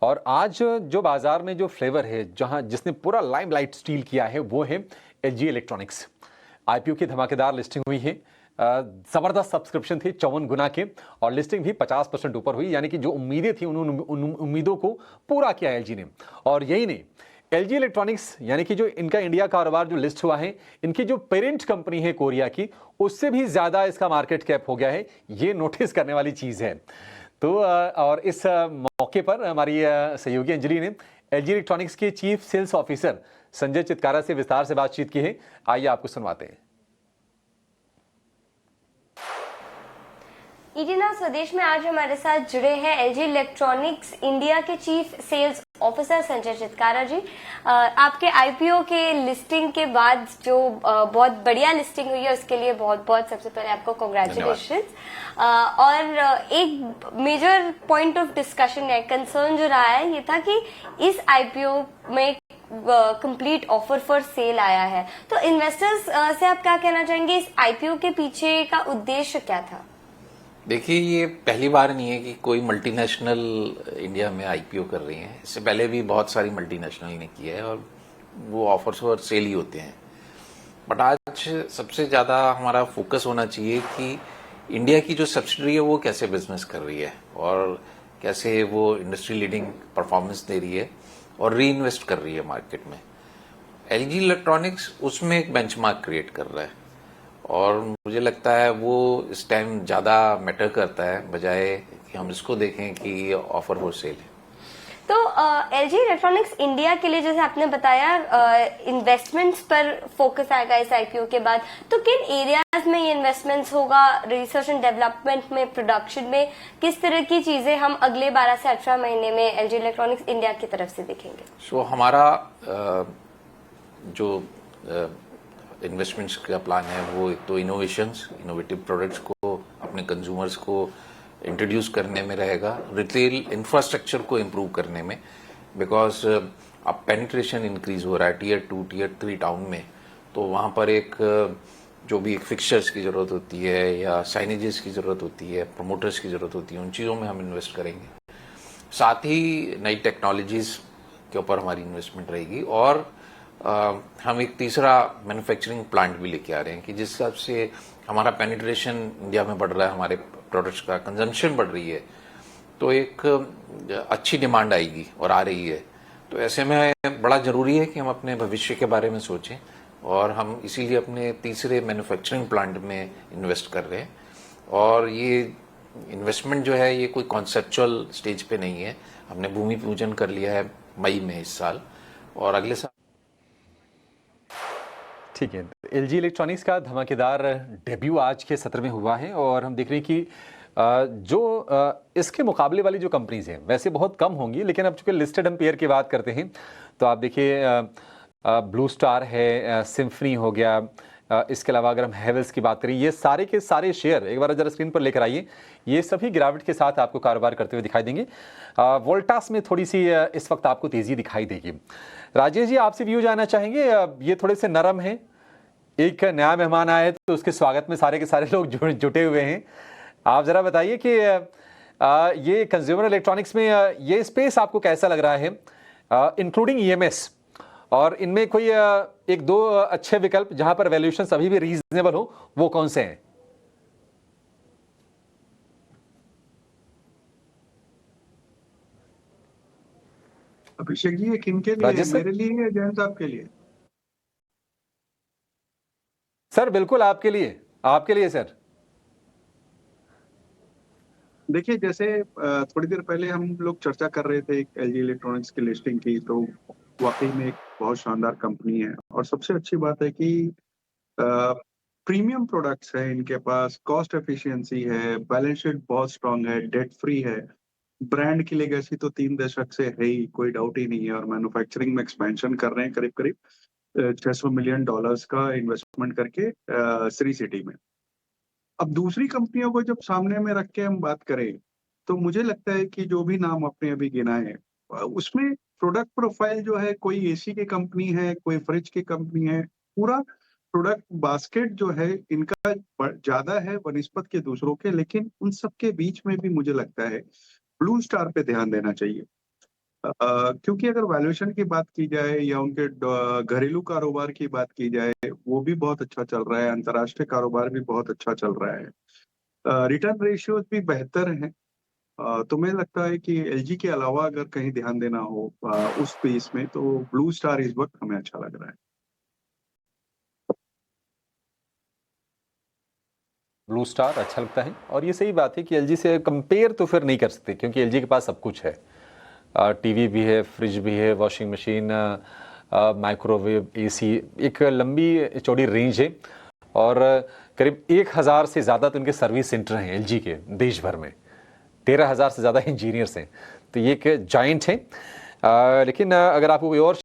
और आज जो बाजार में जो फ्लेवर है, जहां जिसने पूरा लाइमलाइट स्टील किया है, वो है एलजी इलेक्ट्रॉनिक्स। आईपीओ की धमाकेदार लिस्टिंग हुई है। जबरदस्त सब्सक्रिप्शन थे 54 गुना के, और लिस्टिंग भी 50% ऊपर हुई। यानी कि जो उम्मीदें थी उन उम्मीदों को पूरा किया एलजी ने। और यही नहीं, एलजी इलेक्ट्रॉनिक्स यानी कि जो इनका इंडिया कारोबार जो लिस्ट हुआ है, इनकी जो पेरेंट कंपनी है कोरिया की, उससे भी ज्यादा इसका मार्केट कैप हो गया है। ये नोटिस करने वाली चीज है। तो और इस मौके पर हमारी सहयोगी अंजलि ने एलजी इलेक्ट्रॉनिक्स के chief cells officer Sanjay Chitkara से विस्तार से बातचीत की है। आइए आपको सुनवाते हैं। ईटीना स्वदेश में आज हमारे साथ जुड़े हैं एलजी इलेक्ट्रॉनिक्स इंडिया के chief cells officer Sanjay Chitkara जी। आपके आईपीओ के लिस्टिंग के बाद जो बहुत बढ़िया लिस्टिंग हुई है, उसके लिए बहुत बहुत सबसे पहले आपको कांग्रेचुलेशंस। और एक मेजर पॉइंट ऑफ डिस्कशन है, कंसर्न जो रहा है, ये था कि इस आईपीओ में कंप्लीट ऑफर फॉर सेल आया है। तो इन्वेस्टर्स से आप क्या कहना चाहेंगे, इस आईपीओ के पीछे का उद्देश्य क्या था? देखिए, ये पहली बार नहीं है कि कोई मल्टीनेशनल इंडिया में आईपीओ कर रही है। इससे पहले भी बहुत सारी मल्टीनेशनल ने किया है और वो ऑफर्स फॉर सेल ही होते हैं। बट आज सबसे ज़्यादा हमारा फोकस होना चाहिए कि इंडिया की जो सब्सिडरी है वो कैसे बिजनेस कर रही है और कैसे वो इंडस्ट्री लीडिंग परफॉर्मेंस दे रही है और री इन्वेस्ट कर रही है मार्केट में। एलजी इलेक्ट्रॉनिक्स उसमें एक बेंचमार्क क्रिएट कर रहा है और मुझे लगता है वो इस टाइम ज्यादा मैटर करता है, बजाय कि हम इसको देखें कि ये ऑफर फॉर सेल है। तो एलजी इलेक्ट्रॉनिक्स इंडिया के लिए, जैसे आपने बताया, इन्वेस्टमेंट्स पर फोकस आएगा इस आईपीओ के बाद। तो किन एरियाज में ये इन्वेस्टमेंट्स होगा? रिसर्च एंड डेवलपमेंट में, प्रोडक्शन में, किस तरह की चीजें हम अगले 12 से 18 महीने में एलजी इलेक्ट्रॉनिक्स इंडिया की तरफ से देखेंगे? हमारा जो इन्वेस्टमेंट्स का प्लान है वो एक तो इनोवेटिव प्रोडक्ट्स को अपने कंज्यूमर्स को इंट्रोड्यूस करने में रहेगा, रिटेल इंफ्रास्ट्रक्चर को इम्प्रूव करने में, बिकॉज अब पेनिट्रेशन इंक्रीज हो रहा है टीयर 2 टीयर 3 टाउन में। तो वहाँ पर एक जो भी एक फिक्सचर्स की जरूरत होती है या साइनेजेस की जरूरत होती है, प्रमोटर्स की जरूरत होती है, उन चीज़ों में हम इन्वेस्ट करेंगे। साथ ही नई टेक्नोलॉजीज के ऊपर हमारी इन्वेस्टमेंट रहेगी और हम एक तीसरा मैन्युफैक्चरिंग प्लांट भी लेके आ रहे हैं कि जिस हिसाब से हमारा पेनिट्रेशन इंडिया में बढ़ रहा है, हमारे प्रोडक्ट्स का कंजम्पशन बढ़ रही है, तो एक अच्छी डिमांड आएगी और आ रही है। तो ऐसे में बड़ा जरूरी है कि हम अपने भविष्य के बारे में सोचें और हम इसीलिए अपने तीसरे मैन्युफैक्चरिंग प्लांट में इन्वेस्ट कर रहे हैं। और ये इन्वेस्टमेंट जो है ये कोई कॉन्सेप्चुअल स्टेज पे नहीं है। हमने भूमि पूजन कर लिया है मई में इस साल और अगले साल। ठीक है, एलजी इलेक्ट्रॉनिक्स का धमाकेदार डेब्यू आज के सत्र में हुआ है और हम देख रहे हैं कि जो इसके मुकाबले वाली जो कंपनीज हैं वैसे बहुत कम होंगी, लेकिन अब चूंकि लिस्टेड हम पेयर की बात करते हैं तो आप देखिए ब्लू स्टार है, सिम्फनी हो गया, इसके अलावा अगर हम हेवल्स की बात करें, ये सारे के सारे शेयर एक बार जरा स्क्रीन पर लेकर आइए, ये सभी गिरावट के साथ आपको कारोबार करते हुए दिखाई देंगे। वोल्टास में थोड़ी सी इस वक्त आपको तेजी दिखाई देगी। राजेश जी, आपसे व्यू जानना चाहेंगे, ये थोड़े से नरम हैं, एक नया मेहमान आया है तो उसके स्वागत में सारे के सारे लोग जुटे हुए हैं। आप जरा बताइए कि ये कंज्यूमर इलेक्ट्रॉनिक्स में ये स्पेस आपको कैसा लग रहा है, इंक्लूडिंग ईएमएस, और इनमें कोई एक दो अच्छे विकल्प जहां पर वैल्यूएशन अभी भी रीजनेबल हो, वो कौन से हैं? अभिषेक जी, ये किनके लिए है? मेरे लिए या जयंत साहब के लिए? सर बिल्कुल आपके लिए सर। देखिए, जैसे थोड़ी देर पहले हम लोग चर्चा कर रहे थे एलजी इलेक्ट्रॉनिक्स की लिस्टिंग की, तो वाकई में एक बहुत शानदार कंपनी है और सबसे अच्छी बात है कि प्रीमियम प्रोडक्ट्स है इनके पास, कॉस्ट एफिशिएंसी है, बैलेंस शीट बहुत स्ट्रांग है, डेट फ्री है, ब्रांड की लेगेसी तो 3 दशक से है ही, कोई डाउट ही नहीं है, और मैन्युफैक्चरिंग में एक्सपेंशन कर रहे हैं करीब करीब $600 मिलियन का इन्वेस्टमेंट करके श्री सिटी में। अब दूसरी कंपनियों को जब सामने में रख के हम बात करें, तो मुझे लगता है कि जो भी नाम आपने अभी गिनाए उसमें प्रोडक्ट प्रोफाइल जो है, कोई एसी की कंपनी है, कोई फ्रिज की कंपनी है, पूरा प्रोडक्ट बास्केट जो है इनका ज्यादा है बनिस्बत के दूसरों के, लेकिन उन सब के बीच में भी मुझे लगता है ब्लू स्टार पे ध्यान देना चाहिए। क्योंकि अगर वैल्यूएशन की बात की जाए या उनके घरेलू कारोबार की बात की जाए, वो भी बहुत अच्छा चल रहा है, अंतर्राष्ट्रीय कारोबार भी बहुत अच्छा चल रहा है, रिटर्न रेशियोज भी बेहतर हैं। तो मुझे लगता है कि एलजी के अलावा अगर कहीं ध्यान देना हो उस स्पेस में, तो ब्लू स्टार इस वक्त हमें अच्छा लग रहा है। ब्लू स्टार अच्छा लगता है, और ये सही बात है कि एलजी से कंपेयर तो फिर नहीं कर सकते, क्योंकि एलजी के पास सब कुछ है। टीवी भी है, फ्रिज भी है, वॉशिंग मशीन, माइक्रोवेव, एसी, एक लंबी चौड़ी रेंज है, और करीब 1000 से ज़्यादा तो इनके सर्विस सेंटर हैं एलजी के देश भर में। 13,000 से ज़्यादा इंजीनियर्स हैं, तो ये एक जॉइंट है। लेकिन अगर आपको कोई और